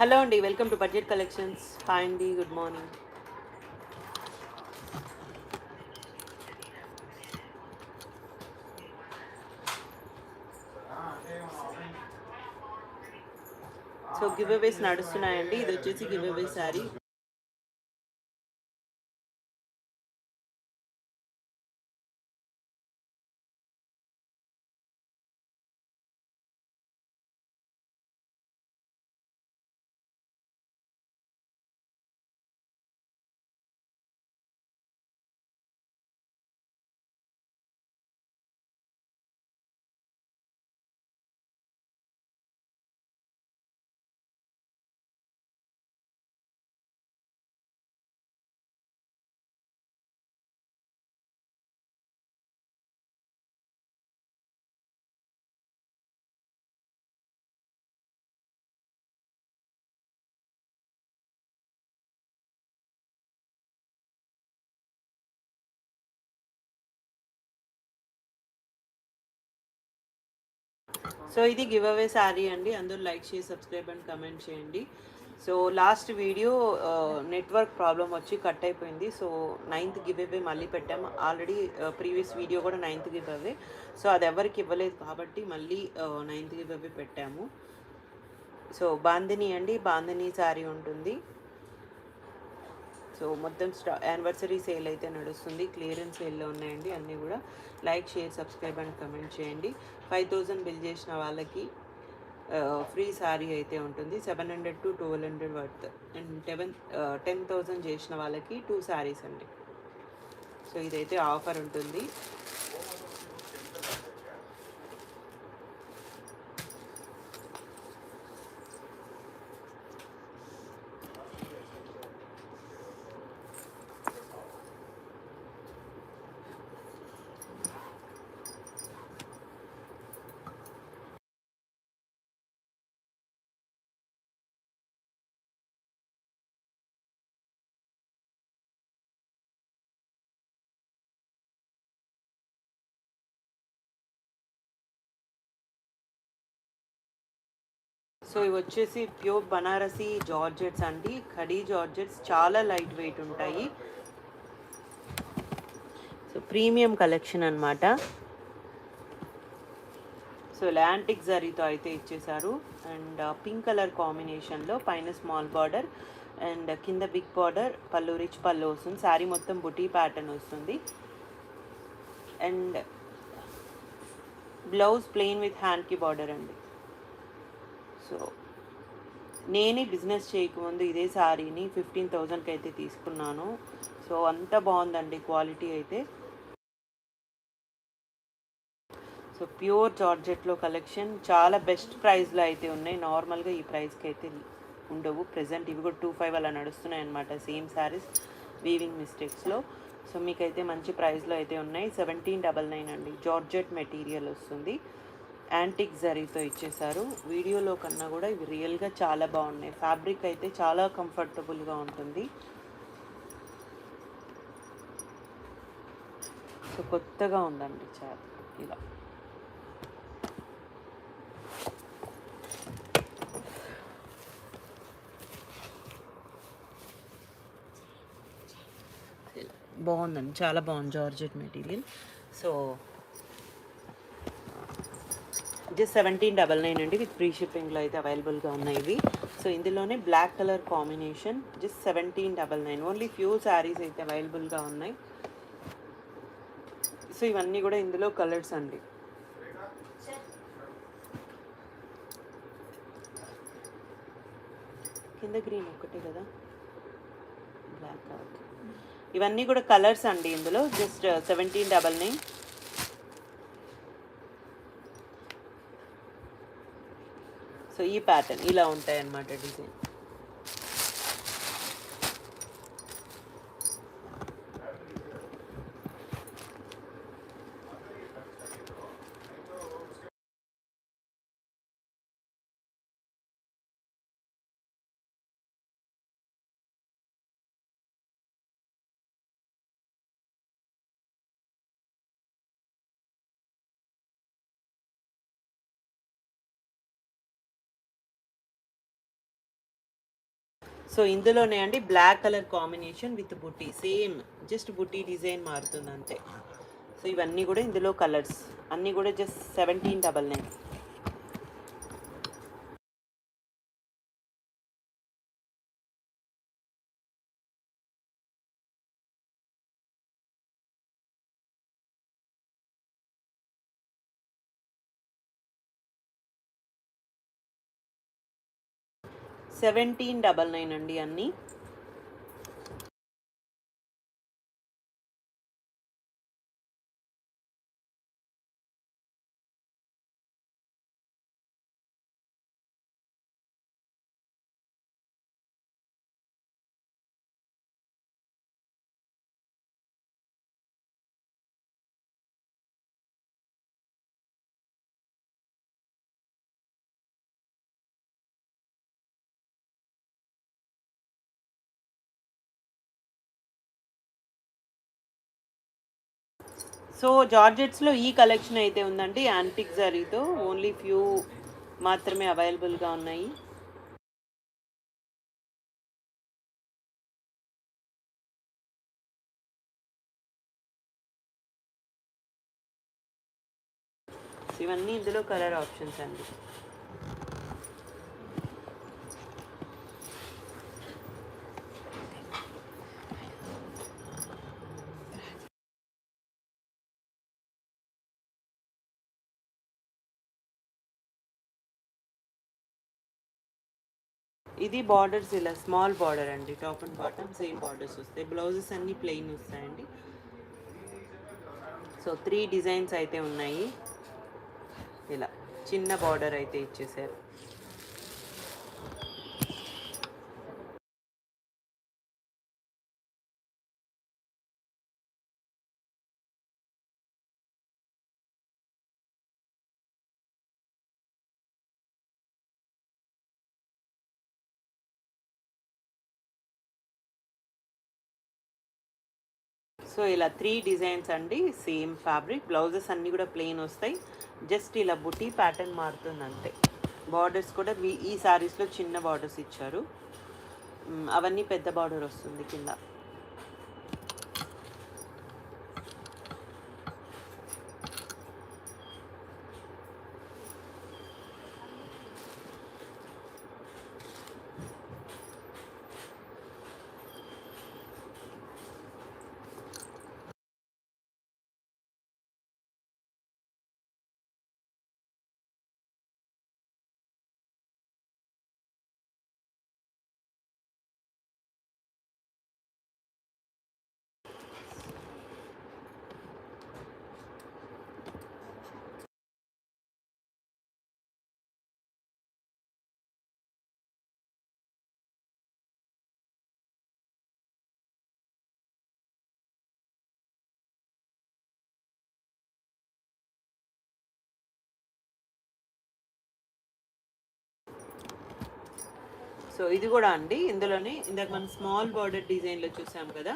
Hello అండి, welcome to budget collections. Hi అండి, good morning. So giveaways నడుస్తున్నాయండి. ఇది వచ్చేసి గివ్ అవే శారీ. సో ఇది గివ్ అవే శారీ అండి. అందరూ లైక్ చేసి సబ్స్క్రైబ్ అండ్ కమెంట్ చేయండి. So last video network problem వచ్చి కట్ అయిపోయింది. సో 9th గివ్ అవే మళ్ళీ పెట్టాము. ఆల్రెడీ ప్రీవియస్ వీడియో కూడా 9th గివ్ అవే. సో అది ఎవరికి ఇవ్వలేదు కాబట్టి మళ్ళీ 9th గివ్ అవే పెట్టాము. సో బాందిని అండి, బాందిని శారీ ఉంటుంది. సో మొత్తం యానివర్సరీ సేల్ అయితే నడుస్తుంది. క్లియరెన్స్ సేల్లో ఉన్నాయండి అన్నీ కూడా. Like, share, subscribe and comment చేయండి. 5000 బిల్ చేసిన వాళ్ళకి ఫ్రీ శారీ అయితే ఉంటుంది. 700 to 1200 వర్త్. అండ్ 10,000 చేసిన వాళ్ళకి 2 శారీస్ అండి. సో ఇదైతే ఆఫర్ ఉంటుంది. సో ఇవి వచ్చేసి ప్యూర్ బనారసి జార్జెట్స్ అండి. ఖడీ జార్జెట్స్ చాలా లైట్ వెయిట్ ఉంటాయి. సో ప్రీమియం కలెక్షన్ అనమాట. సో ల్యాంటిక్ జరీతో అయితే ఇచ్చేసారు. అండ్ పింక్ కలర్ కాంబినేషన్లో పైన స్మాల్ బార్డర్ అండ్ కింద బిగ్ బార్డర్, పళ్ళు రిచ్ పళ్ళు వస్తుంది. శారీ మొత్తం బుటీ ప్యాటర్న్ వస్తుంది. అండ్ బ్లౌజ్ ప్లెయిన్ విత్ హ్యాండ్కి బార్డర్ అండి. సో నేనే బిజినెస్ చేయకముందు ఇదే శారీని 15,000కి అయితే తీసుకున్నాను. సో అంత బాగుందండి క్వాలిటీ అయితే. సో ప్యూర్ జార్జెట్లో కలెక్షన్ చాలా బెస్ట్ ప్రైస్లో అయితే ఉన్నాయి. నార్మల్గా ఈ ప్రైస్కి అయితే ఉండవు. ప్రజెంట్ ఇవి కూడా 25 అలా నడుస్తున్నాయి అనమాట. సేమ్ శారీస్ వీవింగ్ మిస్టేక్స్లో. సో మీకైతే మంచి ప్రైస్లో అయితే ఉన్నాయి. 1799 అండి. జార్జెట్ మెటీరియల్ వస్తుంది. యాంటిక్ జరీతో ఇచ్చేసారు. వీడియోలో కన్నా కూడా ఇవి రియల్గా చాలా బాగున్నాయి. ఫ్యాబ్రిక్ అయితే చాలా కంఫర్టబుల్గా ఉంటుంది. సో కొత్తగా ఉందండి చాలా. ఇలా బాగుందండి, చాలా బాగుంది జార్జెట్ మెటీరియల్. సో జస్ట్ 1799 అండి. విత్ ఫ్రీ షిప్పింగ్లో అయితే అవైలబుల్గా ఉన్నాయి ఇవి. సో ఇందులోనే black colour combination just 1799. Only few saris అయితే అవైలబుల్గా ఉన్నాయి. సో ఇవన్నీ కూడా ఇందులో కలర్స్ అండి. కింద గ్రీన్ ఒకటే కదా, బ్లాక్ ఓకే. ఇవన్నీ కూడా కలర్స్ అండి ఇందులో. జస్ట్ 1799. సో ఈ ప్యాటర్న్ ఇలా ఉంటాయి అన్నమాట డిజైన్. సో ఇందులోనే అండి బ్లాక్ కలర్ కాంబినేషన్ విత్ బుట్టి, సేమ్ జస్ట్ బుట్టి డిజైన్ మారుతుంది అంతే. సో ఇవన్నీ కూడా ఇందులో కలర్స్ అన్నీ కూడా జస్ట్ 1799. $1799 అండి అన్నీ. సో జార్జెట్స్లో ఈ కలెక్షన్ అయితే ఉందండి, యాంటిక్ జరీతో. ఓన్లీ ఫ్యూ మాత్రమే అవైలబుల్గా ఉన్నాయి. ఇవన్నీ ఇందులో కలర్ ఆప్షన్స్ అండి. ఇది బార్డర్స్ ఇలా స్మాల్ బార్డర్ అండి, top and bottom same borders వస్తాయి. బ్లౌజెస్ అన్నీ ప్లెయిన్ వస్తాయండి. సో 3 డిజైన్స్ అయితే ఉన్నాయి. ఇలా చిన్న బార్డర్ అయితే ఇచ్చేసారు. సో ఇలా 3 డిజైన్స్ అండి, సేమ్ ఫ్యాబ్రిక్. బ్లౌజెస్ అన్నీ కూడా ప్లెయిన్ వస్తాయి. జస్ట్ ఇలా బుటీ ప్యాటర్న్ మారుతుంది అంతే. బార్డర్స్ కూడా ఈ శారీస్లో చిన్న బార్డర్స్ ఇచ్చారు. అవన్నీ పెద్ద బార్డర్ వస్తుంది కింద. సో ఇది కూడా అండి ఇందులోనే, ఇందాక మనం స్మాల్ బార్డర్ డిజైన్లో చూసాం కదా,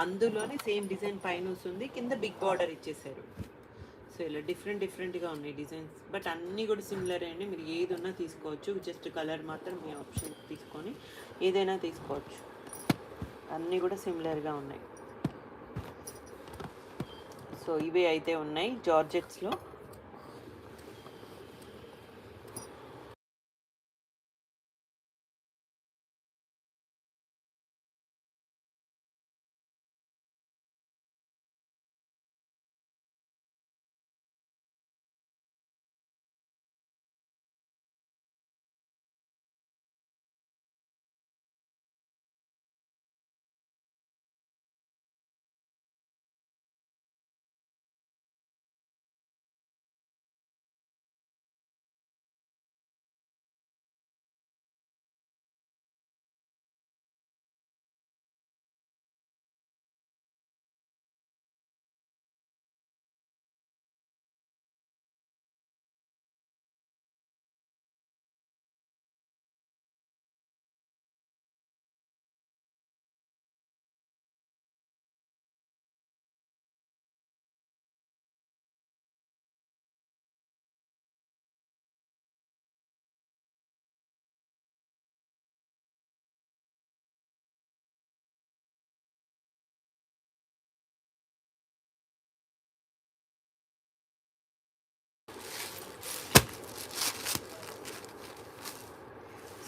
అందులోనే సేమ్ డిజైన్ పైన వస్తుంది, కింద బిగ్ బార్డర్ ఇచ్చేసారు. సో ఇలా డిఫరెంట్గా ఉన్నాయి డిజైన్స్, బట్ అన్నీ కూడా సిమిలర్ అండి. మీరు ఏది ఉన్నా తీసుకోవచ్చు, జస్ట్ కలర్ మాత్రం మీ ఆప్షన్ తీసుకొని ఏదైనా తీసుకోవచ్చు. అన్నీ కూడా సిమిలర్గా ఉన్నాయి. సో ఇవే అయితే ఉన్నాయి జార్జెట్స్లో.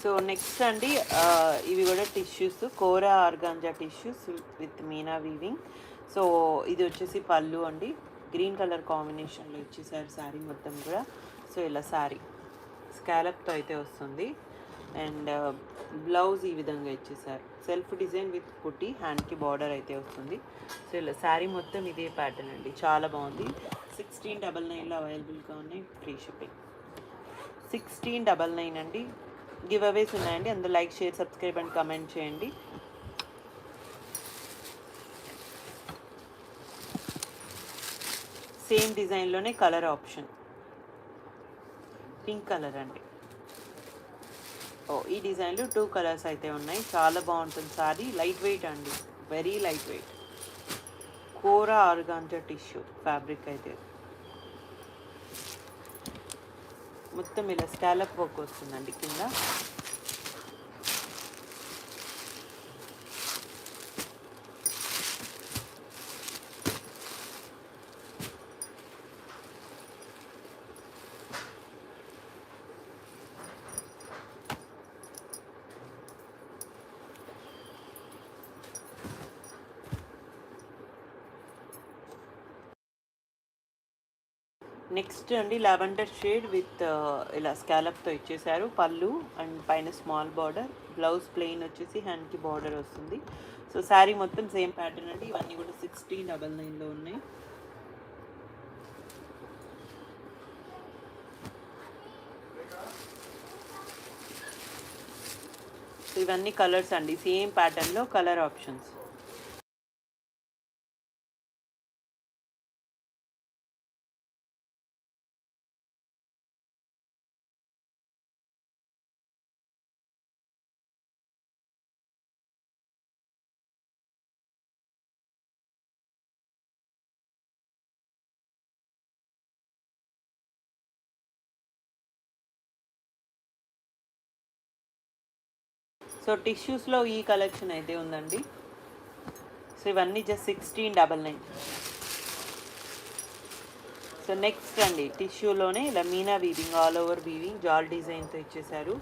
సో నెక్స్ట్ అండి ఇవి కూడా tissues, kora organza tissues with meena weaving. So ఇది వచ్చేసి పళ్ళు అండి, గ్రీన్ కలర్ కాంబినేషన్లో ఇచ్చేసారు శారీ మొత్తం కూడా. సో ఇలా శారీ స్కాలప్తో అయితే వస్తుంది. అండ్ బ్లౌజ్ ఈ విధంగా ఇచ్చేసారు, సెల్ఫ్ డిజైన్ విత్ కుట్టి, హ్యాండ్కి బార్డర్ అయితే వస్తుంది. సో ఇలా శారీ మొత్తం ఇదే ప్యాటర్న్ అండి, చాలా బాగుంది. 1699లో అవైలబుల్గా ఉన్నాయి, ఫ్రీ షిప్పింగ్. 1699 అండి. గివ్ అవేస్ ఉన్నాయండి, అందులో like, share, subscribe and comment చేయండి. సేమ్ డిజైన్లోనే కలర్ ఆప్షన్ పింక్ కలర్ అండి. ఈ డిజైన్లో 2 కలర్స్ అయితే ఉన్నాయి, చాలా బాగుంటుంది సారీ. లైట్ వెయిట్ అండి, very light weight. Kora organza tissue fabric అయితే మొత్తం ఇలా స్కాలప్ వర్క్ వస్తుందండి కింద. నెక్స్ట్ అండి లావెండర్ షేడ్ విత్ ఇలా స్కాలప్తో ఇచ్చేసారు. పళ్ళు అండ్ పైన స్మాల్ బార్డర్, బ్లౌజ్ ప్లెయిన్ వచ్చేసి హ్యాండ్కి బార్డర్ వస్తుంది. సో శారీ మొత్తం సేమ్ ప్యాటర్న్ అండి. ఇవన్నీ కూడా 1699లో ఉన్నాయి. సో ఇవన్నీ కలర్స్ అండి, సేమ్ ప్యాటర్న్లో కలర్ ఆప్షన్స్. సో టిష్యూస్లో ఈ కలెక్షన్ అయితే ఉందండి. సో ఇవన్నీ జస్ట్ 1699. సో నెక్స్ట్ అండి టిష్యూలోనే ఇలా meena weaving, all over weaving, jaal డిజైన్తో ఇచ్చేసారు.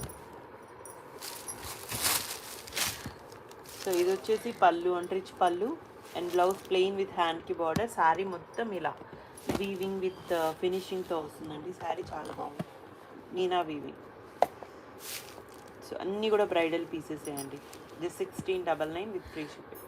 సో ఇది వచ్చేసి పళ్ళు అంటే రిచ్ పళ్ళు అండ్ బ్లౌజ్ ప్లెయిన్ విత్ హ్యాండ్కి బార్డర్. శారీ మొత్తం ఇలా వీవింగ్ విత్ ఫినిషింగ్తో వస్తుందండి. శారీ చాలా బాగుంది, మీనా వీవింగ్. సో అన్నీ కూడా బ్రైడల్ పీసెస్ అండి. Just 1699 with free shipping.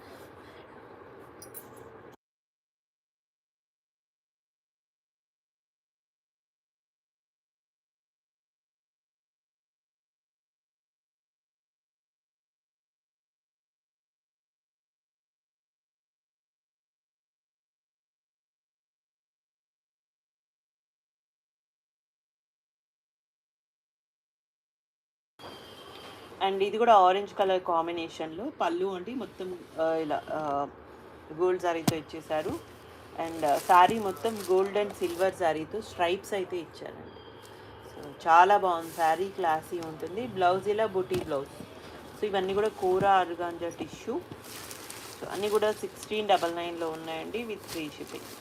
And ఇది కూడా ఆరెంజ్ కలర్ కాంబినేషన్లో పళ్ళు అంటే మొత్తం ఇలా గోల్డ్ శారీతో ఇచ్చేసారు. అండ్ శారీ మొత్తం గోల్డ్ అండ్ సిల్వర్ శారీతో స్ట్రైప్స్ అయితే ఇచ్చారండి. సో చాలా బాగుంది శారీ, క్లాసీ ఉంటుంది. బ్లౌజ్ ఇలా బుటీ బ్లౌజ్. సో ఇవన్నీ కూడా కోరా ఆర్గాంజా టిష్యూ. సో అన్నీ కూడా 1699లో ఉన్నాయండి విత్ ఫ్రీ షిప్పింగ్.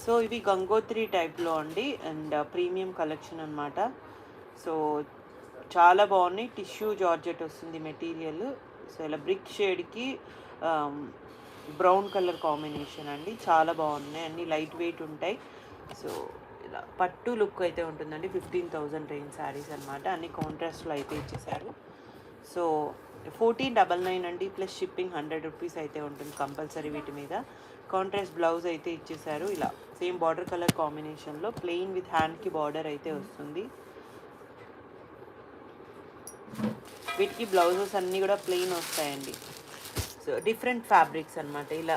సో ఇవి గంగోత్రి టైప్లో అండి, అండ్ ప్రీమియం కలెక్షన్ అనమాట. సో చాలా బాగున్నాయి. టిష్యూ జార్జెట్ వస్తుంది మెటీరియల్. సో ఇలా బ్రిక్ షేడ్కి బ్రౌన్ కలర్ కాంబినేషన్ అండి, చాలా బాగున్నాయి. అన్నీ లైట్ వెయిట్ ఉంటాయి. సో ఇలా పట్టు లుక్ అయితే ఉంటుందండి. 15,000 రేంజ్ శారీస్ అనమాట. అన్ని కాంట్రాస్ట్లో అయితే ఇచ్చేసారు. సో 1499 అండి, ప్లస్ షిప్పింగ్ 100 రూపీస్ అయితే ఉంటుంది కంపల్సరీ. వీటి మీద కాంట్రాస్ట్ బ్లౌజ్ అయితే ఇచ్చేసారు. ఇలా సేమ్ బార్డర్ కలర్ కాంబినేషన్లో ప్లెయిన్ విత్ హ్యాండ్కి బార్డర్ అయితే వస్తుంది. వీటికి బ్లౌజెస్ అన్నీ కూడా ప్లెయిన్ వస్తాయండి. సో డిఫరెంట్ ఫ్యాబ్రిక్స్ అనమాట. ఇలా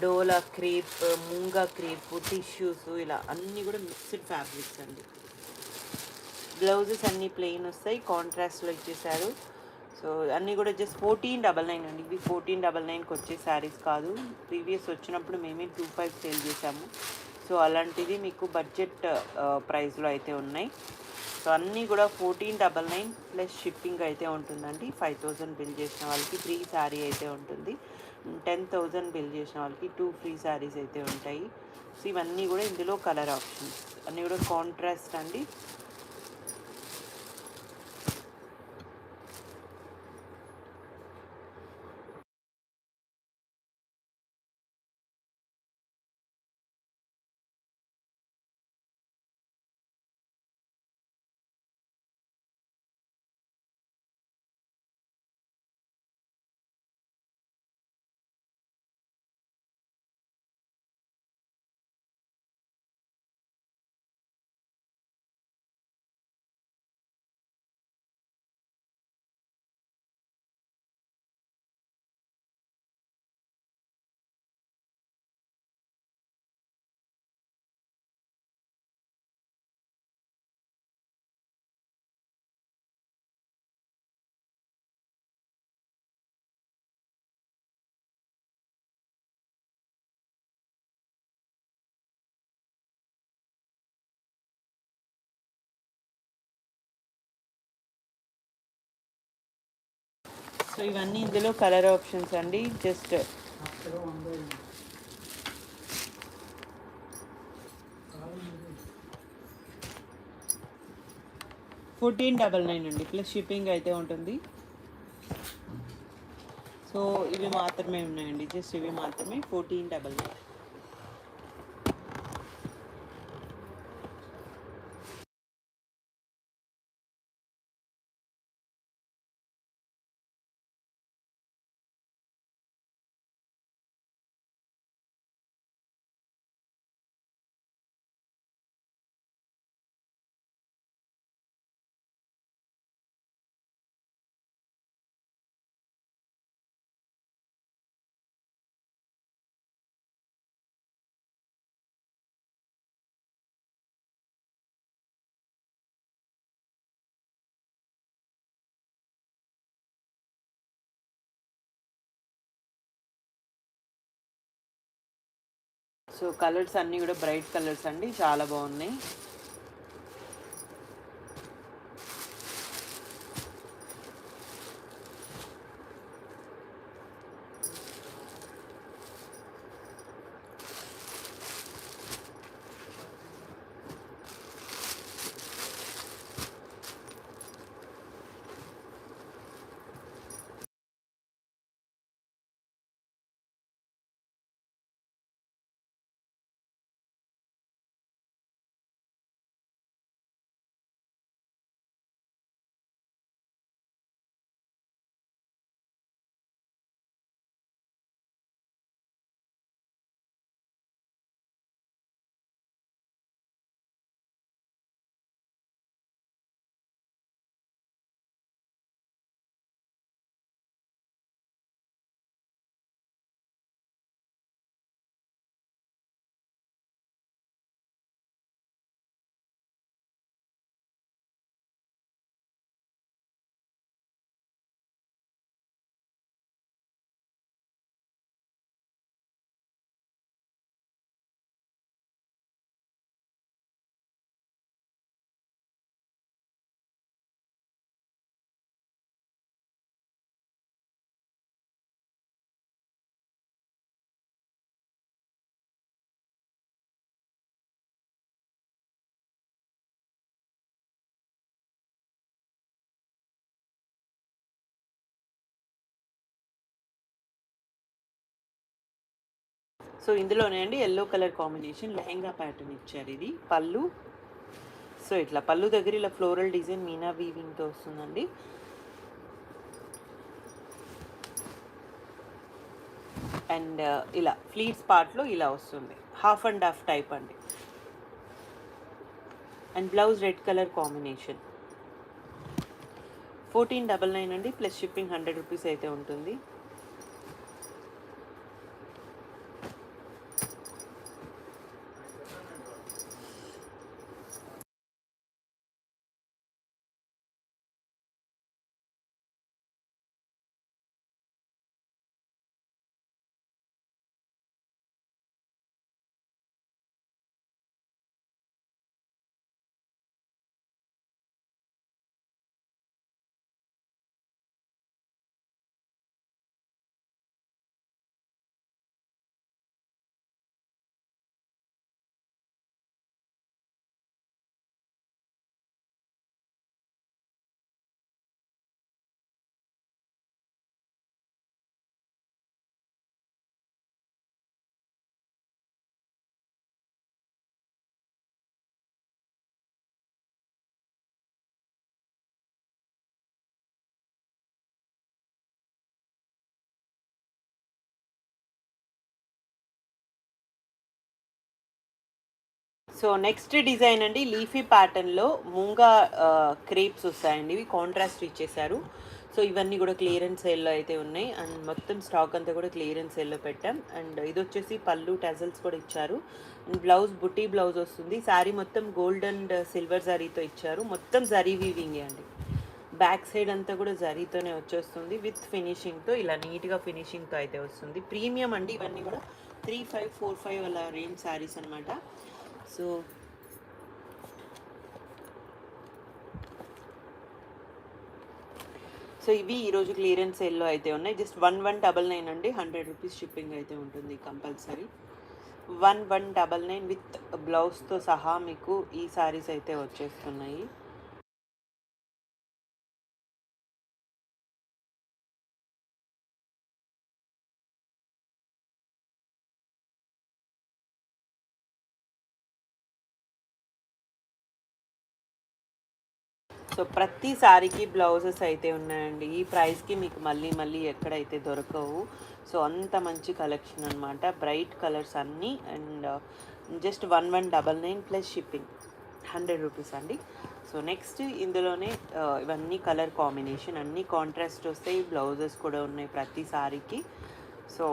డోలా క్రేప్, మూంగా క్రేప్, టిష్యూస్, ఇలా అన్నీ కూడా మిక్స్డ్ ఫ్యాబ్రిక్స్ అండి. బ్లౌజెస్ అన్నీ ప్లెయిన్ వస్తాయి, కాంట్రాస్ట్లో ఇచ్చేసారు. సో అన్నీ కూడా జస్ట్ 1499 అండి. ఇవి 1499కి వచ్చే శారీస్ కాదు. ప్రీవియస్ వచ్చినప్పుడు మేమే 25 సేల్ చేసాము. సో అలాంటిది మీకు బడ్జెట్ ప్రైస్లో అయితే ఉన్నాయి. సో అన్నీ కూడా 1499 ప్లస్ షిప్పింగ్ అయితే ఉంటుందండి. 5000 బిల్ చేసిన వాళ్ళకి ఫ్రీ శారీ అయితే ఉంటుంది. 10,000 బిల్ చేసిన వాళ్ళకి 2 ఫ్రీ శారీస్ అయితే ఉంటాయి. సో ఇవన్నీ కూడా ఇందులో కలర్ ఆప్షన్స్ అన్నీ కూడా కాంట్రాస్ట్ అండి. సో ఇవన్నీ ఇందులో కలర్ ఆప్షన్స్ అండి. జస్ట్ 1499 అండి, ప్లస్ షిప్పింగ్ అయితే ఉంటుంది. సో ఇవి మాత్రమే ఉన్నాయండి, జస్ట్ ఇవి మాత్రమే 1499. సో కలర్స్ అన్నీ కూడా బ్రైట్ కలర్స్ అండి, చాలా బాగున్నాయి. సో ఇందులోనే అండి yellow colour combination lehenga pattern ఇచ్చారు. ఇది పళ్ళు. సో ఇట్లా పళ్ళు దగ్గర ఇలా ఫ్లోరల్ డిజైన్ మీనా వీవింగ్తో వస్తుందండి. అండ్ ఇలా ఫ్లీట్స్ పార్ట్లో ఇలా వస్తుంది, హాఫ్ అండ్ హాఫ్ టైప్ అండి. And blouse red colour combination. 1499 అండి, ప్లస్ షిప్పింగ్ 100 రూపీస్ అయితే ఉంటుంది. సో నెక్స్ట్ డిజైన్ అండి, లీఫీ ప్యాటర్న్లో మూంగా క్రేప్స్ వస్తాయండి. ఇవి కాంట్రాస్ట్ ఇచ్చేసారు. సో ఇవన్నీ కూడా క్లియరెన్స్ సేల్లో అయితే ఉన్నాయి. అండ్ మొత్తం స్టాక్ అంతా కూడా క్లియరెన్స్ సేల్లో పెట్టాం. అండ్ ఇది వచ్చేసి పళ్ళు టజల్స్ కూడా ఇచ్చారు. అండ్ బ్లౌజ్ బుటీ బ్లౌజ్ వస్తుంది. శారీ మొత్తం గోల్డ్ అండ్ సిల్వర్ జరీతో ఇచ్చారు. మొత్తం జరీ వీవింగే అండి. బ్యాక్ సైడ్ అంతా కూడా జరీతోనే వచ్చేస్తుంది విత్ ఫినిషింగ్తో, ఇలా నీట్గా ఫినిషింగ్తో అయితే వస్తుంది. ప్రీమియం అండి ఇవన్నీ కూడా 3545 అలా రేంజ్ శారీస్ అనమాట. సో సో ఇవి ఈరోజు క్లియరెన్స్ సేల్లో అయితే ఉన్నాయి. జస్ట్ 1199 అండి, 100 రూపీస్ షిప్పింగ్ అయితే ఉంటుంది కంపల్సరీ. 1199 విత్ బ్లౌజ్తో సహా మీకు ఈ శారీస్ అయితే వచ్చేస్తున్నాయి. సో ప్రతి శారీకి బ్లౌజెస్ అయితే ఉన్నాయండి. ఈ ప్రైస్కి మీకు మళ్ళీ మళ్ళీ ఎక్కడైతే దొరకవు. సో అంత మంచి కలెక్షన్ అనమాట. బ్రైట్ కలర్స్ అన్నీ. And just 1199 plus shipping 100 rupees అండి. సో నెక్స్ట్ ఇందులోనే ఇవన్నీ కలర్ కాంబినేషన్, అన్నీ కాంట్రాస్ట్ వస్తాయి. బ్లౌజెస్ కూడా ఉన్నాయి ప్రతి శారీకి. సో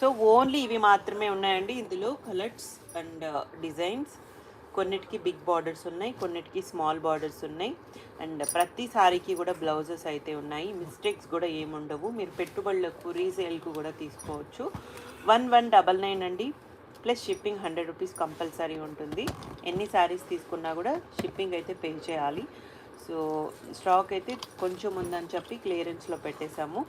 సో ఓన్లీ ఇవి మాత్రమే ఉన్నాయండి ఇందులో కలర్స్ అండ్ డిజైన్స్. కొన్నిటికి బిగ్ బార్డర్స్ ఉన్నాయి, కొన్నిటికి స్మాల్ బార్డర్స్ ఉన్నాయి. అండ్ ప్రతి సారీకి కూడా బ్లౌజెస్ అయితే ఉన్నాయి. మిస్టేక్స్ కూడా ఏముండవు. మీరు పెట్టుబడులకు రీసేల్కు కూడా తీసుకోవచ్చు. 1199 అండి, ప్లస్ షిప్పింగ్ 100 రూపీస్ కంపల్సరీ ఉంటుంది. ఎన్ని శారీస్ తీసుకున్నా కూడా షిప్పింగ్ అయితే పే చేయాలి. సో స్టాక్ అయితే కొంచెం ఉందని చెప్పి క్లియరెన్స్లో పెట్టేశాము.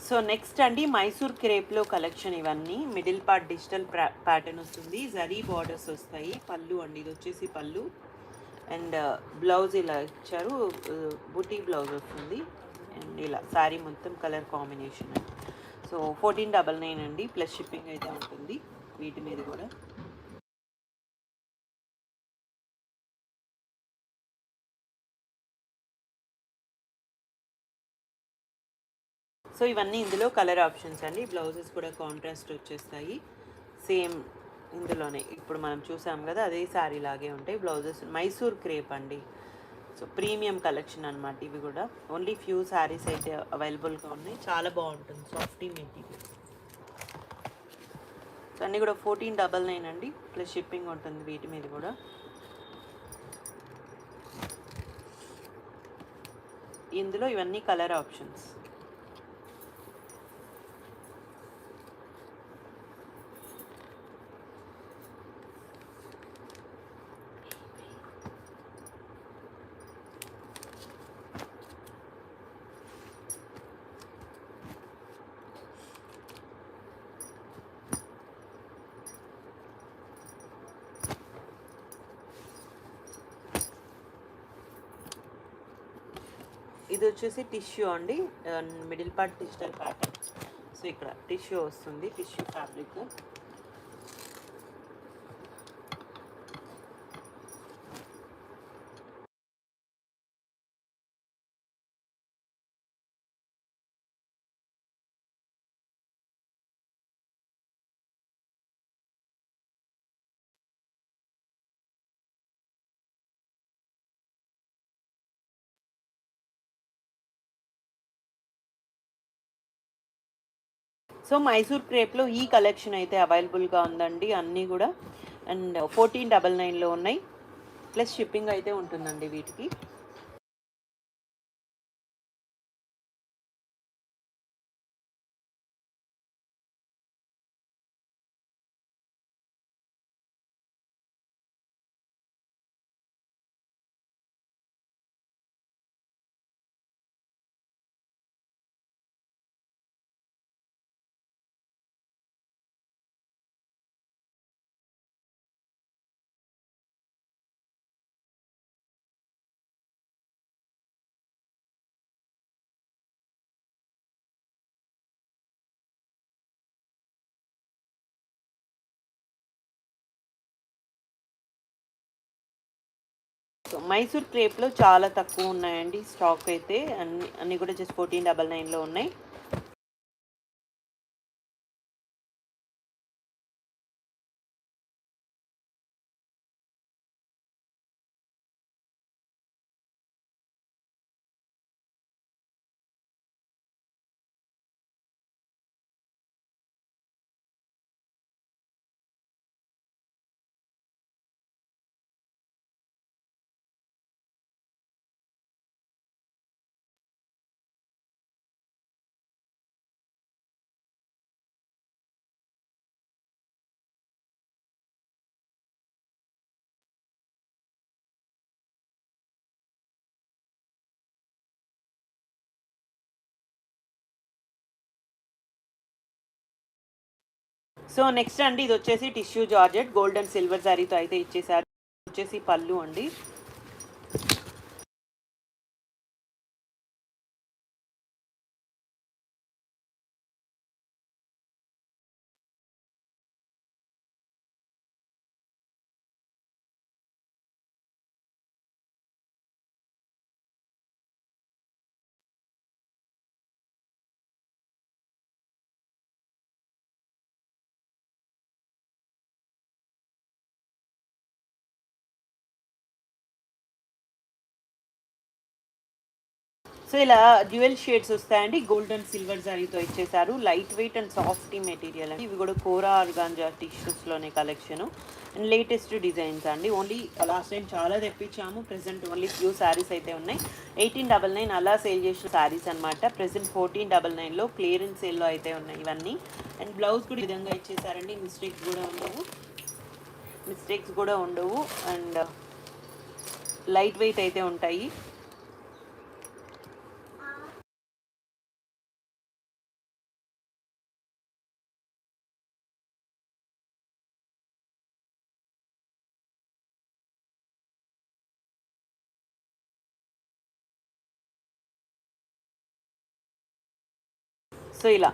సో నెక్స్ట్ అండి మైసూర్ క్రేప్లో కలెక్షన్. ఇవన్నీ మిడిల్ పార్ట్ డిజిటల్ ప్యాటర్న్ వస్తుంది, జరీ బార్డర్స్ వస్తాయి. పళ్ళు అండి, ఇది వచ్చేసి పళ్ళు. అండ్ బ్లౌజ్ ఇలా ఇచ్చారు, బుటీ బ్లౌజ్ వస్తుంది. అండ్ ఇలా శారీ మొత్తం కలర్ కాంబినేషన్ అండి. సో 1499 అండి, ప్లస్ షిప్పింగ్ అయితే ఉంటుంది వీటి మీద కూడా. సో ఇవన్నీ ఇందులో కలర్ ఆప్షన్స్ అండి. బ్లౌజెస్ కూడా కాంట్రాస్ట్ వచ్చేస్తాయి, సేమ్ ఇందులోనే ఇప్పుడు మనం చూసాం కదా అదే శారీ లాగే ఉంటాయి బ్లౌజెస్. మైసూర్ క్రేప్ అండి, సో ప్రీమియం కలెక్షన్ అనమాట. ఇవి కూడా ఓన్లీ ఫ్యూ శారీస్ అయితే అవైలబుల్గా ఉన్నాయి. చాలా బాగుంటుంది, సాఫ్టీ మెటీరియల్. సో అన్నీ కూడా 1499 అండి, ప్లస్ షిప్పింగ్ ఉంటుంది వీటి మీద కూడా. ఇందులో ఇవన్నీ కలర్ ఆప్షన్స్. ఇది వచ్చేసి టిష్యూ అండి, middle part digital pattern. So ఇక్కడ టిష్యూ వస్తుంది, టిష్యూ ఫ్యాబ్రిక్. సో మైసూర్ క్రేప్లో ఈ కలెక్షన్ అయితే అవైలబుల్గా ఉందండి అన్నీ కూడా. అండ్ 1499లో ఉన్నాయి, ప్లస్ షిప్పింగ్ అయితే ఉంటుందండి వీటికి. సో మైసూర్ క్రేప్లో చాలా తక్కువ ఉన్నాయండి స్టాక్ అయితే, అన్నీ కూడా జస్ట్ 1499లో ఉన్నాయి. సో నెక్స్ట్ అండి, ఇది వచ్చేసి tissue georgette gold and silver శారీతో అయితే ఇచ్చేసారు. వచ్చేసి పళ్ళు అండి. సో ఇలా డ్యూయల్ షేడ్స్ వస్తాయండి, గోల్డ్ అండ్ సిల్వర్ జరీతో ఇచ్చేసారు. Light weight and softy material అండి. ఇవి కూడా కోరా ఆర్గాంజా టిష్యూస్లోనే కలెక్షన్ అండ్ లేటెస్ట్ డిజైన్స్ అండి. ఓన్లీ లాస్ట్ టైం చాలా తెప్పించాము, ప్రెసెంట్ ఓన్లీ ఫ్యూ శారీస్ అయితే ఉన్నాయి. 1899 అలా సేల్ చేసిన శారీస్ అనమాట. ప్రెసెంట్ 1499లో క్లియరెన్స్ సేల్లో అయితే ఉన్నాయి ఇవన్నీ. అండ్ బ్లౌజ్ కూడా ఈ విధంగా ఇచ్చేసారండి, మిస్టేక్స్ కూడా ఉండవు అండ్ లైట్ వెయిట్ అయితే ఉంటాయి. సో ఇలా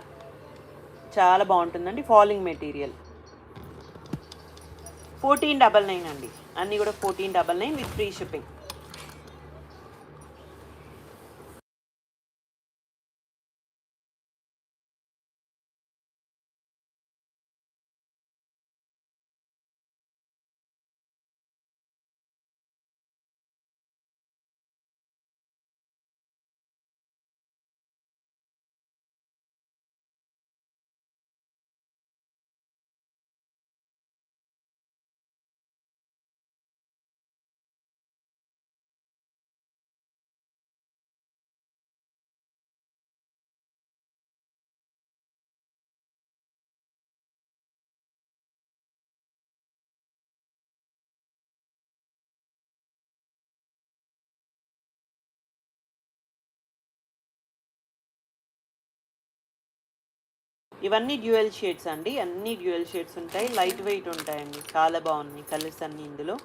చాలా బాగుంటుందండి. ఫాలింగ్ మెటీరియల్ 1499 అండి. అన్నీ కూడా 1499 విత్ ఫ్రీ షిప్పింగ్. ఇవన్నీ డ్యూయల్ షేడ్స్ అండి. అన్ని డ్యూయల్ షేడ్స్ ఉంటాయి. లైట్ వెయిట్ ఉంటాయండి. చాలా బాగున్నాయి కలర్స్ అన్నీ ఇందులో.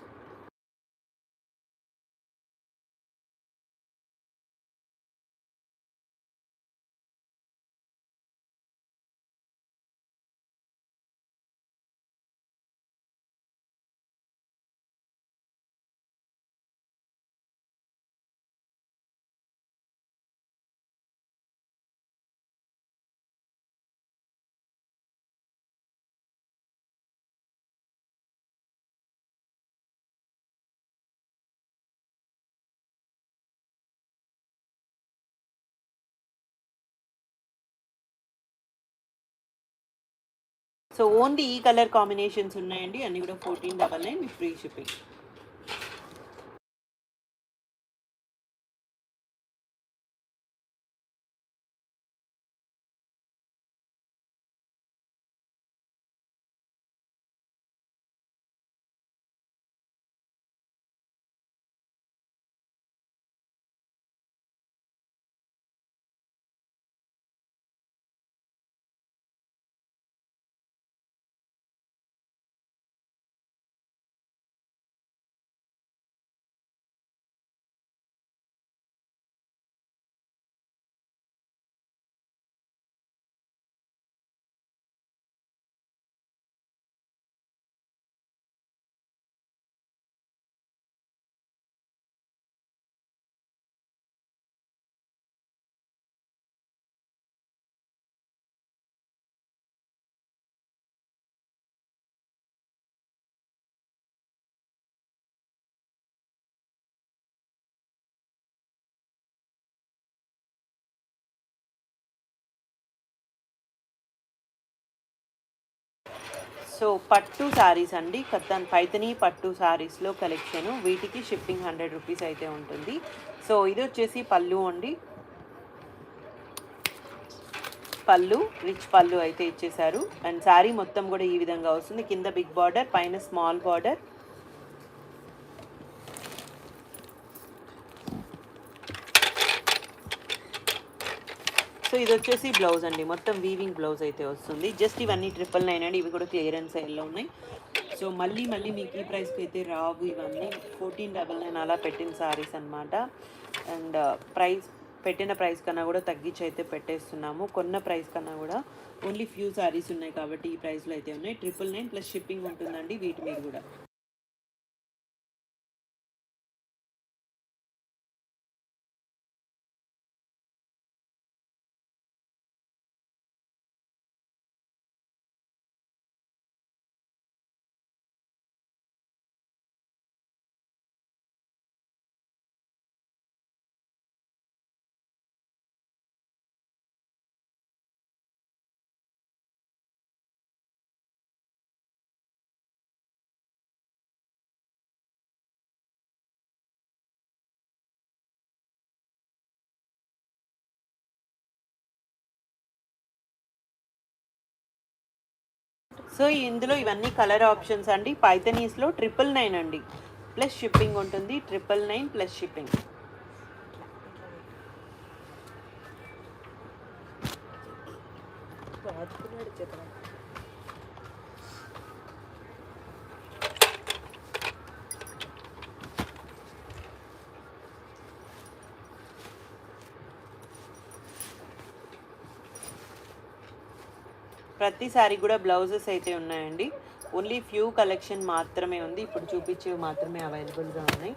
సో ఓన్లీ ఈ కలర్ కాంబినేషన్స్ ఉన్నాయండి. అన్నీ కూడా 1499 విత్ ఫ్రీ షిప్పింగ్. సో పట్టు శారీస్ అండి. కత్తన్ పైతనీ పట్టు శారీస్లో కలెక్షను. వీటికి షిప్పింగ్ 100 రూపీస్ అయితే ఉంటుంది. సో ఇది వచ్చేసి పళ్ళు అండి. పళ్ళు రిచ్ పళ్ళు అయితే ఇచ్చేసారు. అండ్ శారీ మొత్తం కూడా ఈ విధంగా వస్తుంది. కింద బిగ్ బార్డర్, పైన స్మాల్ బార్డర్. సో ఇది వచ్చేసి బ్లౌజ్ అండి. మొత్తం వీవింగ్ బ్లౌజ్ అయితే వస్తుంది. జస్ట్ ఇవన్నీ 999 అండి. ఇవి కూడా క్లియరెన్స్ సేల్లో ఉన్నాయి. సో మళ్ళీ మీకు ఈ ప్రైస్కి అయితే రావు. ఇవన్నీ 1499 అలా పెట్టిన శారీస్ అనమాట. అండ్ ప్రైస్ పెట్టిన ప్రైస్ కన్నా కూడా తగ్గించి అయితే పెట్టేస్తున్నాము. కొన్న ప్రైస్ కన్నా కూడా ఓన్లీ ఫ్యూ శారీస్ ఉన్నాయి కాబట్టి ఈ ప్రైస్లో అయితే ఉన్నాయి. 999 ప్లస్ షిప్పింగ్ ఉంటుందండి వీటి మీద కూడా. సో ఇందులో ఇవన్నీ కలర్ ఆప్షన్స్ అండి. పైథనీస్లో 999 అండి. ప్లస్ షిప్పింగ్ ఉంటుంది. 999 ప్లస్ షిప్పింగ్. ప్రతి శారీ కూడా బ్లౌజెస్ అయితే ఉన్నాయండి. ఓన్లీ ఫ్యూ కలెక్షన్ మాత్రమే ఉంది, ఇప్పుడు చూపించేవి మాత్రమే అవైలబుల్గా ఉన్నాయి.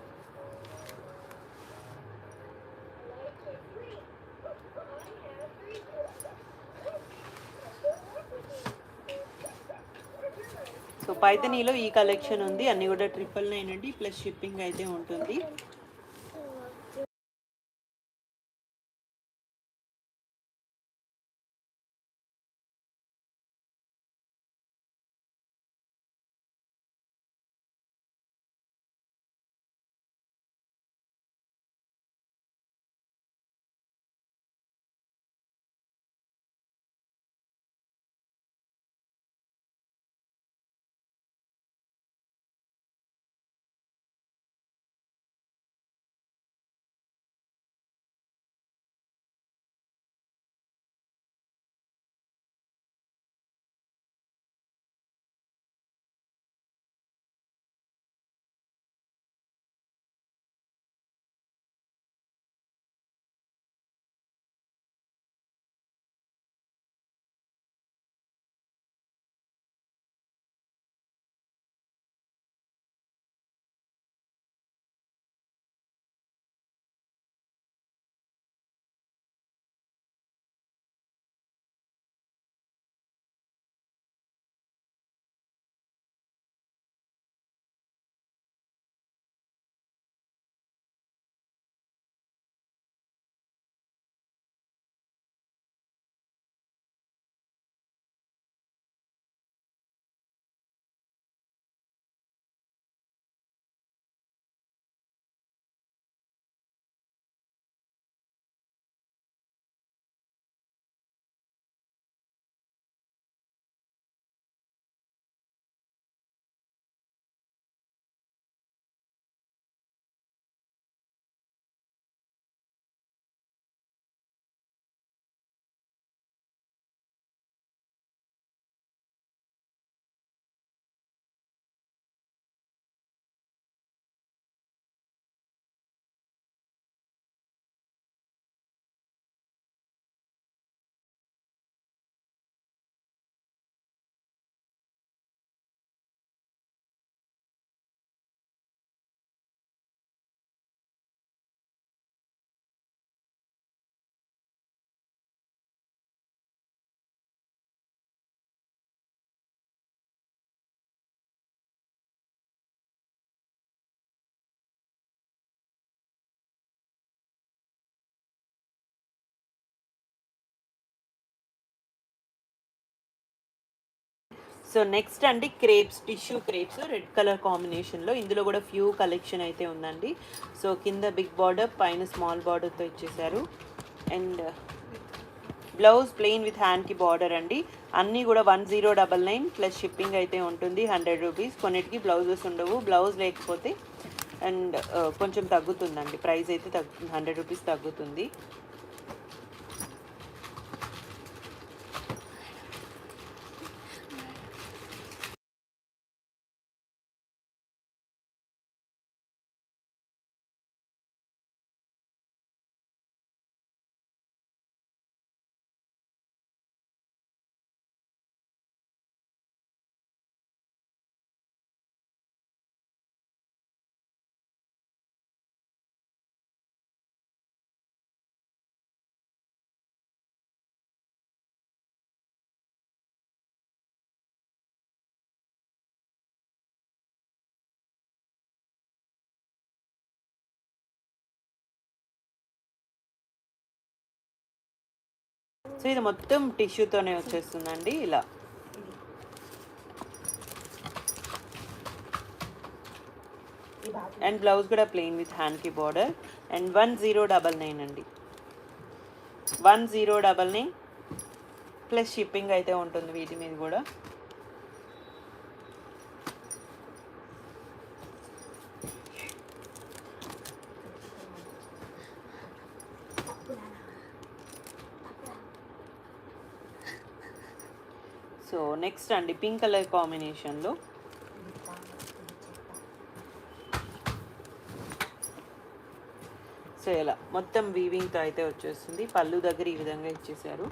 సో పైథనీలో ఈ కలెక్షన్ ఉంది, అన్నీ కూడా 999 అండి, ప్లస్ షిప్పింగ్ అయితే ఉంటుంది. సో నెక్స్ట్ అండి crepes, tissue crepes red colour కాంబినేషన్లో, ఇందులో కూడా ఫ్యూ కలెక్షన్ అయితే ఉందండి. సో కింద బిగ్ బార్డర్, పైన స్మాల్ బార్డర్తో ఇచ్చేసారు. అండ్ బ్లౌజ్ ప్లెయిన్ విత్ హ్యాండ్కి బార్డర్ అండి. అన్నీ కూడా 1099 ప్లస్ షిప్పింగ్ అయితే ఉంటుంది 100 రూపీస్. కొన్నిటికి బ్లౌజెస్ ఉండవు, బ్లౌజ్ లేకపోతే అండ్ కొంచెం తగ్గుతుందండి, ప్రైస్ అయితే తగ్గుతుంది, 100 రూపీస్ తగ్గుతుంది. సో ఇది మొత్తం టిష్యూతోనే వచ్చేస్తుందండి ఇలా. అండ్ బ్లౌజ్ కూడా ప్లెయిన్ విత్ హ్యాండ్కి బార్డర్. అండ్ 1099 అండి, 1099 ప్లస్ షిప్పింగ్ అయితే ఉంటుంది వీటి మీద కూడా. సో నెక్స్ట్ అండి పింక్ కలర్ కాంబినేషన్లో సో ఇలా మొత్తం వీవింగ్తో అయితే వచ్చేస్తుంది. పళ్ళు దగ్గర ఈ విధంగా ఇచ్చేసారు.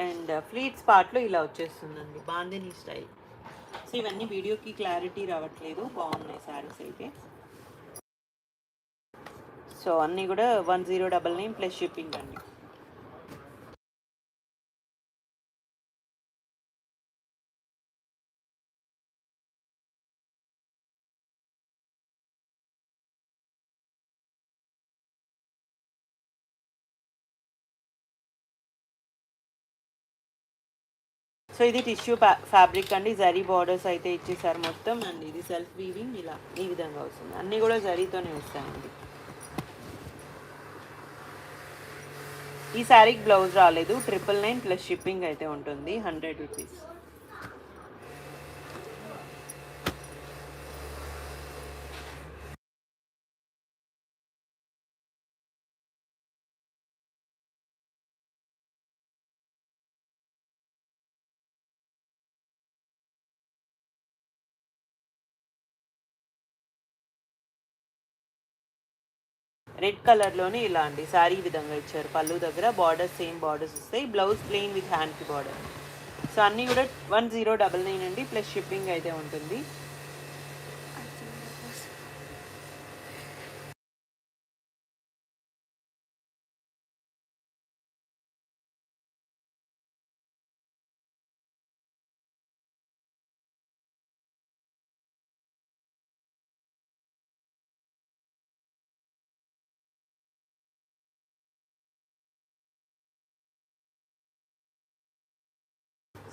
అండ్ ఫ్లీట్స్ పార్ట్లో ఇలా వచ్చేస్తుందండి, బాందిని స్టైల్. సో ఇవన్నీ వీడియోకి క్లారిటీ రావట్లేదు, బాగున్నాయి శారీస్ అయితే. సో అన్నీ కూడా 1099 ప్లస్ షిప్పింగ్ అండి. సో ఇది టిష్యూ ఫ్యాబ్రిక్ అండి, జరీ బార్డర్స్ అయితే ఇచ్చేసారు మొత్తం. అండ్ ఇది సెల్ఫ్ వీవింగ్ ఇలా ఈ విధంగా వస్తుంది, అన్నీ కూడా జరీతోనే వస్తాయండి. ఈ శారీకి బ్లౌజ్ రాలేదు, 999 ప్లస్ షిప్పింగ్ అయితే ఉంటుంది, 100 రూపీస్. రెడ్ కలర్లోనే ఇలా అండి శారీ విధంగా ఇచ్చారు, పళ్ళు దగ్గర బార్డర్స్ సేమ్ బార్డర్స్ వస్తాయి, బ్లౌజ్ ప్లెయిన్ విత్ హ్యాండ్కి బార్డర్. సో అన్నీ కూడా 1099 అండి, ప్లస్ షిప్పింగ్ అయితే ఉంటుంది.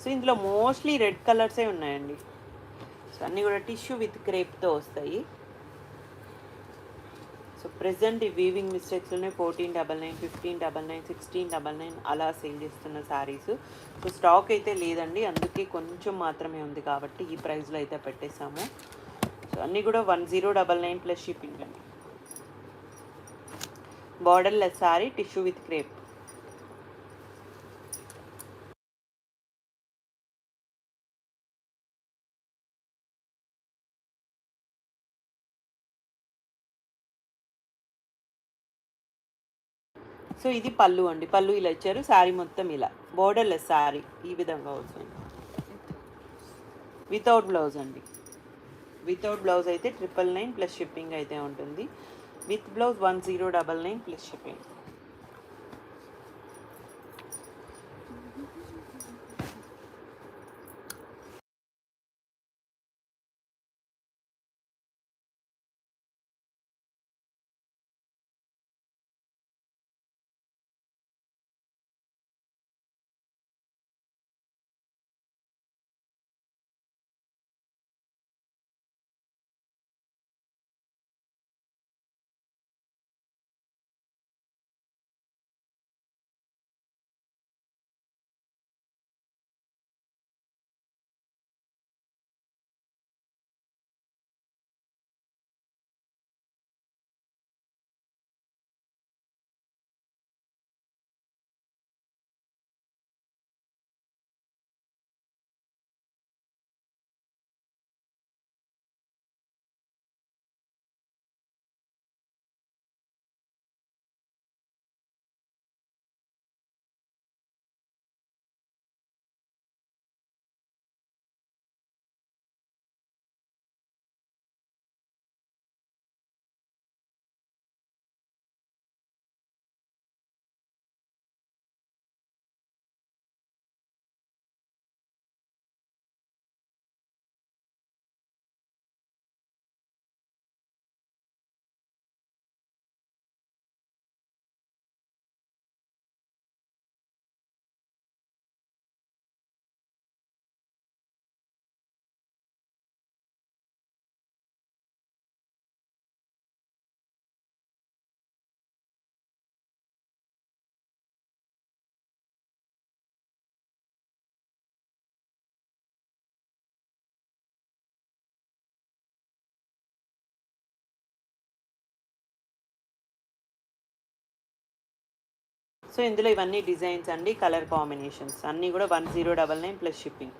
సో ఇందులో మోస్ట్లీ రెడ్ కలర్సే ఉన్నాయండి. సో అన్నీ కూడా టిష్యూ విత్ క్రేప్తో వస్తాయి. సో ప్రెసెంట్ ఈ వీవింగ్ మిస్టేక్స్లోనే 1499, 1599, 1699 అలా సేల్ చేస్తున్న శారీస్. సో స్టాక్ అయితే లేదండి, అందుకే కొంచెం మాత్రమే ఉంది కాబట్టి ఈ ప్రైస్లో అయితే పెట్టేశాము. సో అన్నీ కూడా 1099 ప్లస్ షిప్పింగ్ అండి. Borderless sari, tissue with crepe. So ఇది పళ్ళు అండి, పళ్ళు ఇలా ఇచ్చారు, శారీ మొత్తం ఇలా బోర్డర్లెస్ శారీ ఈ విధంగా వస్తుంది, వితౌట్ బ్లౌజ్ అండి. వితౌట్ బ్లౌజ్ అయితే 999 ప్లస్ షిప్పింగ్ అయితే ఉంటుంది, with blouse 1099 plus shipping. So ఇందులో ఇవన్నీ డిజైన్స్ అండి, కలర్ కాంబినేషన్స్ అన్నీ కూడా 1099 plus shipping.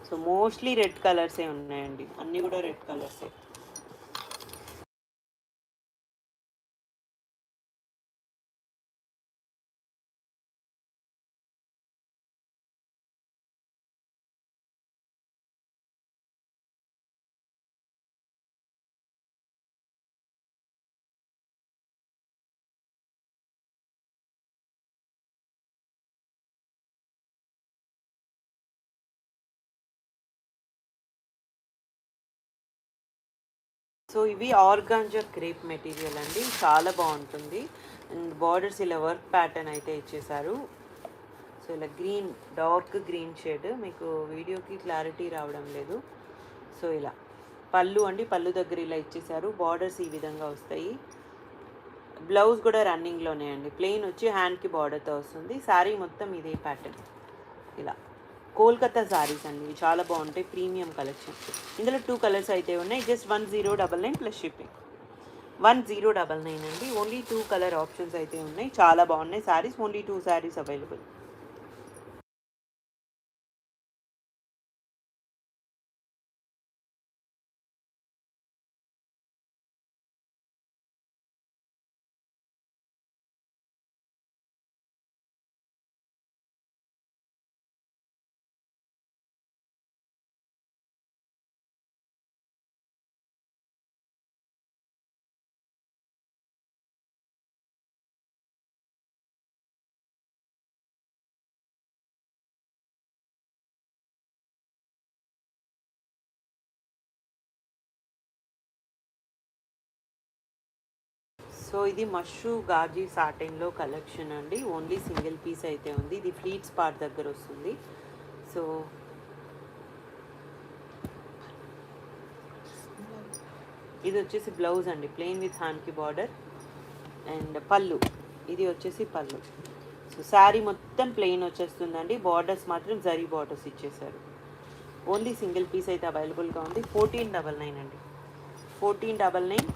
So mostly red కలర్సే ఉన్నాయండి, అన్నీ కూడా రెడ్ కలర్సే. సో ఇవి ఆర్గాంజా క్రేప్ మెటీరియల్ అండి, చాలా బాగుంటుంది. అండ్ బార్డర్స్ ఇలా వర్క్ ప్యాటర్న్ అయితే ఇచ్చేసారు. సో ఇలా గ్రీన్, డార్క్ గ్రీన్ షేడ్, మీకు వీడియోకి క్లారిటీ రావడం లేదు. సో ఇలా పళ్ళు అండి, పళ్ళు దగ్గర ఇలా ఇచ్చేసారు. బార్డర్స్ ఈ విధంగా వస్తాయి. బ్లౌజ్ కూడా రన్నింగ్లోనే అండి, ప్లెయిన్ వచ్చి హ్యాండ్కి బార్డర్తో వస్తుంది. శారీ మొత్తం ఇదే ప్యాటర్న్. ఇలా కోల్కతా శారీస్ అండి, ఇవి చాలా బాగుంటాయి, ప్రీమియం కలెక్షన్. ఇందులో 2 కలర్స్ అయితే ఉన్నాయి. Just 1099 plus shipping. 1099 అండి. ఓన్లీ 2 కలర్ ఆప్షన్స్ అయితే ఉన్నాయి, చాలా బాగున్నాయి saris. Only 2 saris available. So ఇది మష్రూ గాజీ సాటిన్లో కలెక్షన్ అండి, ఓన్లీ సింగిల్ పీస్ అయితే ఉంది. ఇది ఫ్లీట్స్ పార్ట్ దగ్గర వస్తుంది. సో ఇది వచ్చేసి బ్లౌజ్ అండి, ప్లెయిన్ విత్ హ్యాండ్కి బార్డర్. అండ్ పళ్ళు, ఇది వచ్చేసి పళ్ళు. సో శారీ మొత్తం ప్లెయిన్ వచ్చేస్తుందండి, బార్డర్స్ మాత్రం జరీ బార్డర్స్ ఇచ్చేసారు. ఓన్లీ సింగిల్ పీస్ అయితే అవైలబుల్గా ఉంది. 1499 అండి, 1499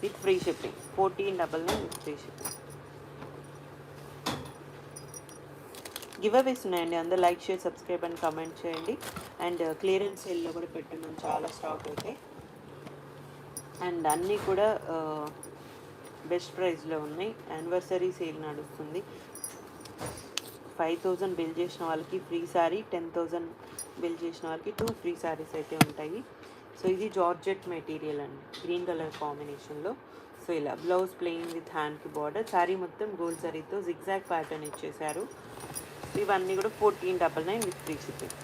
with free shipping. 1499 with free shipping. Giveaways ఉన్నాయండి, అందరూ like, share, subscribe and comment చేయండి. అండ్ క్లియరెన్స్ సేల్లో కూడా పెట్టున్నాం, చాలా స్టాక్ అయితే. అండ్ అన్నీ కూడా బెస్ట్ ప్రైస్లో ఉన్నాయి. యానివర్సరీ సేల్ నడుస్తుంది. 5000 బిల్ చేసిన వాళ్ళకి ఫ్రీ శారీ, 10,000 బిల్ చేసిన వాళ్ళకి 2 ఫ్రీ శారీస్ అయితే ఉంటాయి. సో ఇది జార్జెట్ మెటీరియల్ అండి, గ్రీన్ కలర్ కాంబినేషన్లో. సో ఇలా బ్లౌజ్ ప్లెయిన్ విత్ హ్యాండ్కి బార్డర్, శారీ మొత్తం గోల్డ్ జరీతో జిగ్జాగ్ ప్యాటర్న్ ఇచ్చేసారు. ఇవన్నీ కూడా 1499 విత్ ఫ్రీ షిప్పింగ్.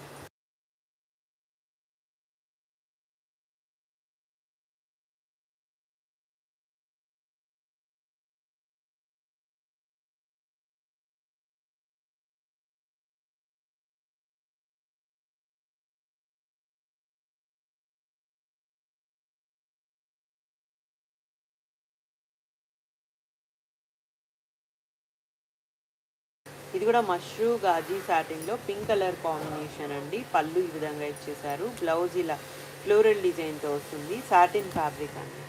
ఇది కూడా మష్రూ గాజీ సాటిన్లో పింక్ కలర్ కాంబినేషన్ అండి. పళ్ళు ఈ విధంగా ఇచ్చేసారు. బ్లౌజ్ ఇలా ఫ్లోరల్ డిజైన్తో వస్తుంది. సాటిన్ ఫ్యాబ్రిక్ అండి.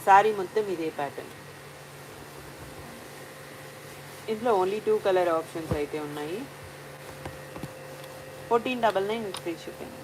శారీ మొత్తం ఇదే ప్యాటర్న్. ఇందులో ఓన్లీ 2 కలర్ ఆప్షన్స్ అయితే ఉన్నాయి. 1499 విత్ ఫ్రీ షిప్పింగ్.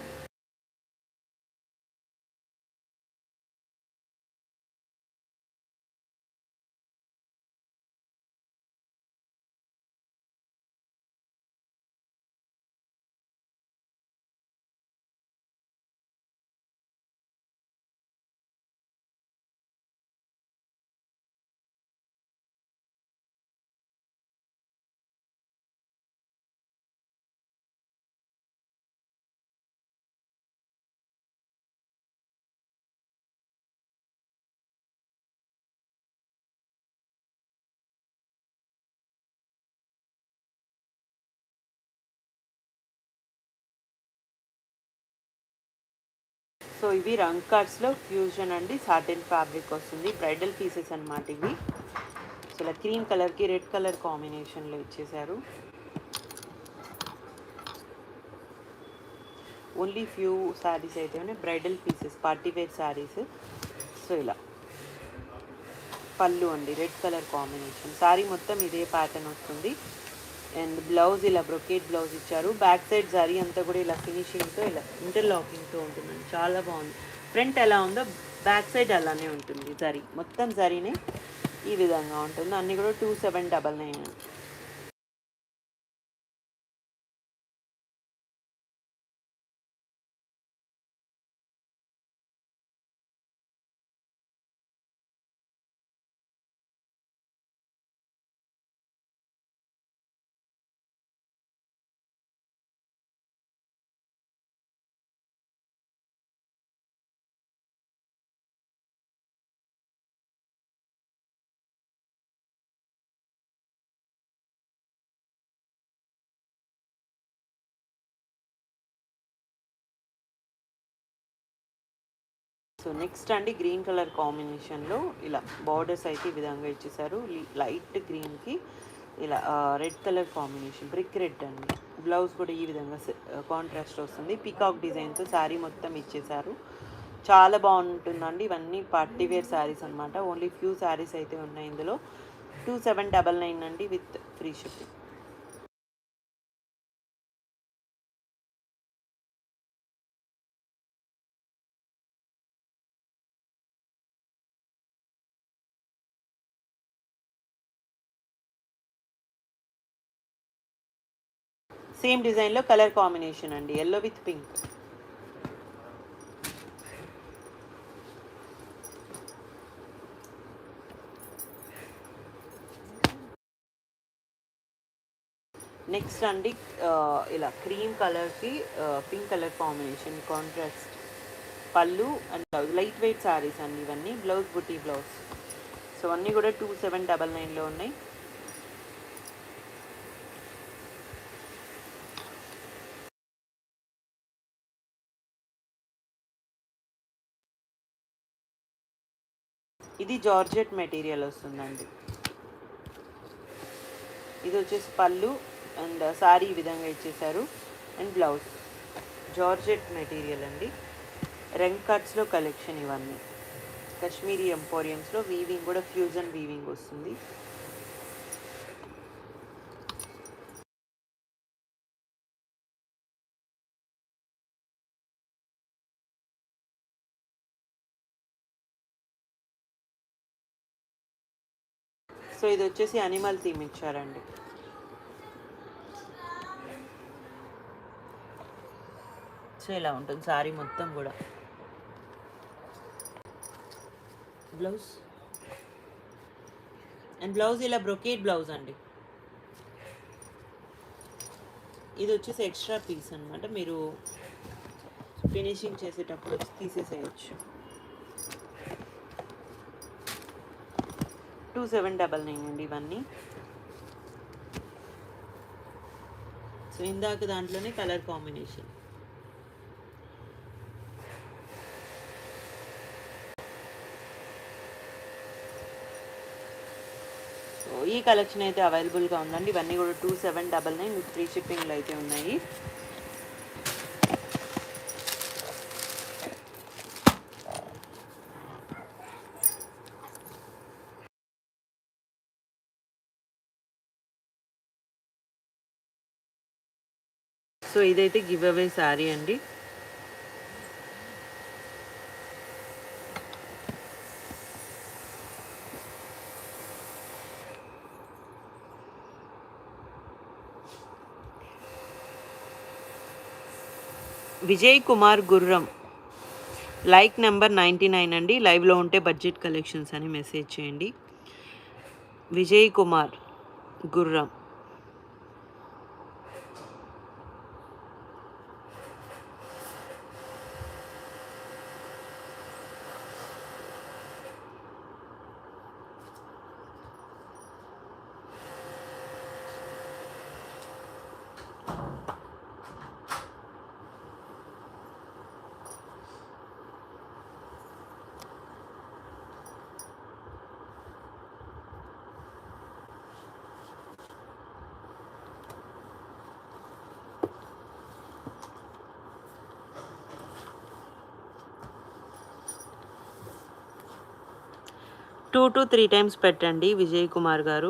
సో ఇవి రంగ్ కార్డ్స్లో ఫ్యూజన్ అండి, సాటిన్ ఫ్యాబ్రిక్ వస్తుంది. బ్రైడల్ పీసెస్ అన్నమాట ఇవి. సో ఇలా క్రీమ్ కలర్కి రెడ్ కలర్ కాంబినేషన్లో ఇచ్చేసారు. ఓన్లీ ఫ్యూ శారీస్ అయితే ఉన్నాయి, bridal pieces, party wear saris. So ఇలా పళ్ళు అండి, రెడ్ కలర్ కాంబినేషన్. శారీ మొత్తం ఇదే ప్యాటర్న్ వస్తుంది. అండ్ బ్లౌజ్ ఇలా బ్రొకేట్ బ్లౌజ్ ఇచ్చారు. బ్యాక్ సైడ్ జరీ అంతా కూడా ఇలా ఫినిషింగ్తో ఇలా ఇంటర్లాకింగ్తో ఉంటుందండి, చాలా బాగుంది. ఫ్రంట్ ఎలా ఉందో బ్యాక్ సైడ్ అలానే ఉంటుంది. జరీ మొత్తం జరీనే ఈ విధంగా ఉంటుంది. అన్నీ కూడా 2799 అండి. సో నెక్స్ట్ అండి గ్రీన్ కలర్ కాంబినేషన్లో ఇలా బార్డర్స్ అయితే ఈ విధంగా ఇచ్చేసారు. లైట్ గ్రీన్కి ఇలా red colour combination, brick red అండి. బ్లౌజ్ కూడా ఈ విధంగా కాంట్రాస్ట్ వస్తుంది. పీకాక్ డిజైన్తో శారీ మొత్తం ఇచ్చేసారు. చాలా బాగుంటుందండి. ఇవన్నీ పార్టీ వేర్ శారీస్ అనమాట. ఓన్లీ ఫ్యూ శారీస్ అయితే ఉన్నాయి ఇందులో. 2799 అండి విత్ ఫ్రీ షిప్పింగ్. సేమ్ డిజైన్లో కలర్ కాంబినేషన్ అండి, ఎల్లో విత్ పింక్. నెక్స్ట్ అండి ఇలా క్రీమ్ కలర్కి పింక్ కలర్ కాంబినేషన్ కాంట్రాస్ట్ పళ్ళు and blouse. Light weight saris అండి ఇవన్నీ. బ్లౌజ్ బుటీ బ్లౌజ్. సో అన్నీ కూడా 2799లో ఉన్నాయి. ఇది జార్జెట్ మెటీరియల్ వస్తుందండి. ఇది వచ్చేసి పళ్ళు అండ్ శారీ ఈ విధంగా ఇచ్చేసారు. అండ్ బ్లౌజ్ జార్జెట్ మెటీరియల్ అండి. రంగ్ కట్స్లో కలెక్షన్ ఇవన్నీ. కాశ్మీరీ ఎంపోరియంస్లో వీవింగ్ కూడా ఫ్యూజన్ వీవింగ్ వస్తుంది. సో ఇది వచ్చేసి అనిమల్ థీమ్ ఇచ్చారండి. సో ఇలా ఉంటుంది శారీ మొత్తం కూడా. బ్లౌజ్ అండ్ బ్లౌజ్ ఇలా బ్రొకేట్ బ్లౌజ్ అండి. ఇది వచ్చేసి ఎక్స్ట్రా పీస్ అనమాట, మీరు ఫినిషింగ్ చేసేటప్పుడు తీసేసేయచ్చు. 2799 అండి ఇవన్నీ. సో ఇందాక దాంట్లోనే కలర్ కాంబినేషన్. సో ఈ కలెక్షన్ అయితే అవైలబుల్గా ఉందండి. ఇవన్నీ కూడా 2799 విత్ ఫ్రీ షిప్పింగ్లో అయితే ఉన్నాయి. సో ఇదైతే గివ్ అవే శారీ అండి. విజయ్ కుమార్ గుర్రం, లైక్ నెంబర్ 99 అండి. లైవ్లో ఉంటే బడ్జెట్ కలెక్షన్స్ అని మెసేజ్ చేయండి. విజయ్ కుమార్ గుర్రం. టూ టు త్రీ టైమ్స్ పెట్టండి విజయ్ కుమార్ గారు.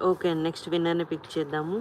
ఓకే అండి, నెక్స్ట్ విన్నర్ని పిక్ చేద్దాము.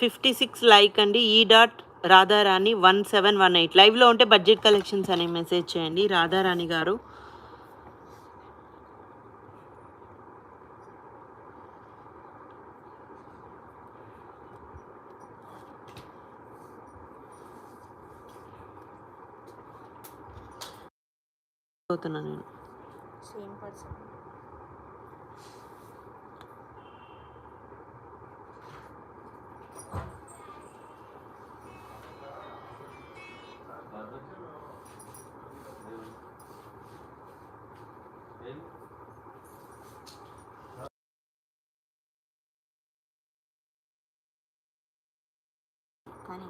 $56 లైక్ అండి. రాధారాణి 1718 లైవ్లో ఉంటే బడ్జెట్ కలెక్షన్స్ అనే మెసేజ్ చేయండి రాధారాణి గారు. అవుతున్నా నేను. Same person. కానీ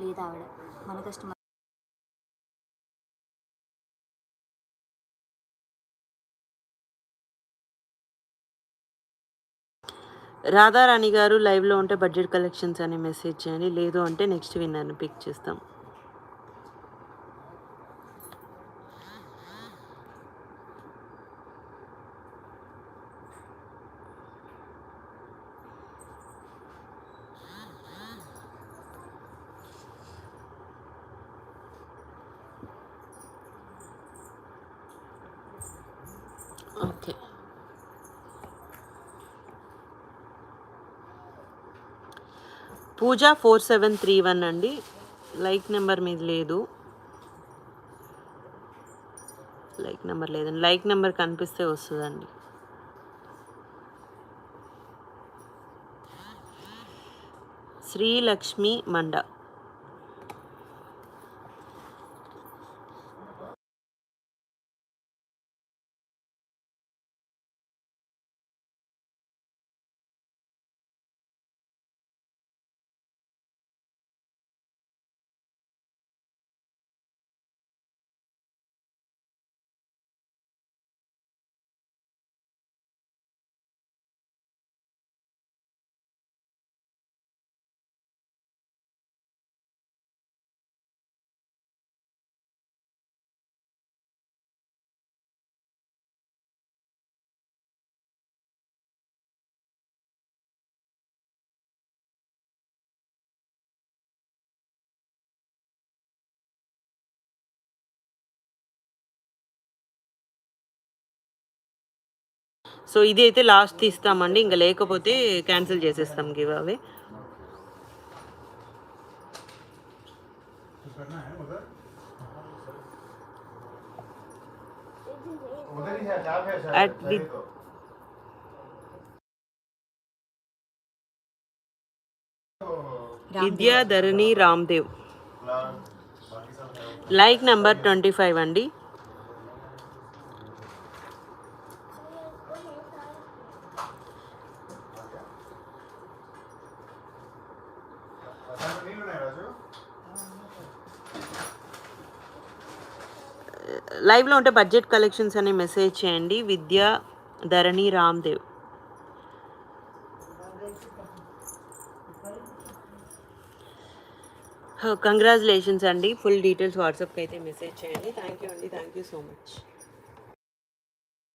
లేదు ఆవిడ మన కస్టమర్. రాధారాణి గారు లైవ్లో ఉంటే బడ్జెట్ కలెక్షన్స్ అనే మెసేజ్ చేయండి, లేదు అంటే నెక్స్ట్ విన్నర్ని పిక్ చేస్తాం. ఓకే, పూజ 4731 అండి. లైక్ నెంబర్ మీద లేదు. లైక్ నెంబర్ లేదండి. లైక్ నెంబర్ కనిపిస్తే వస్తుందండి. శ్రీలక్ష్మి మండ. సో ఇది అయితే లాస్ట్ తీస్తామండి, ఇంకా లేకపోతే క్యాన్సిల్ చేసేస్తాం give away. Vidyadharani Ramdev like number 25 అండి. లైవ్లో ఉంటే బడ్జెట్ కలెక్షన్స్ అనే మెసేజ్ చేయండి విద్యాధరణి రామ్దేవ్. కంగ్రాచులేషన్స్ అండి. ఫుల్ డీటెయిల్స్ వాట్సాప్కి అయితే మెసేజ్ చేయండి. థ్యాంక్ యూ అండి, థ్యాంక్ యూ సో మచ్.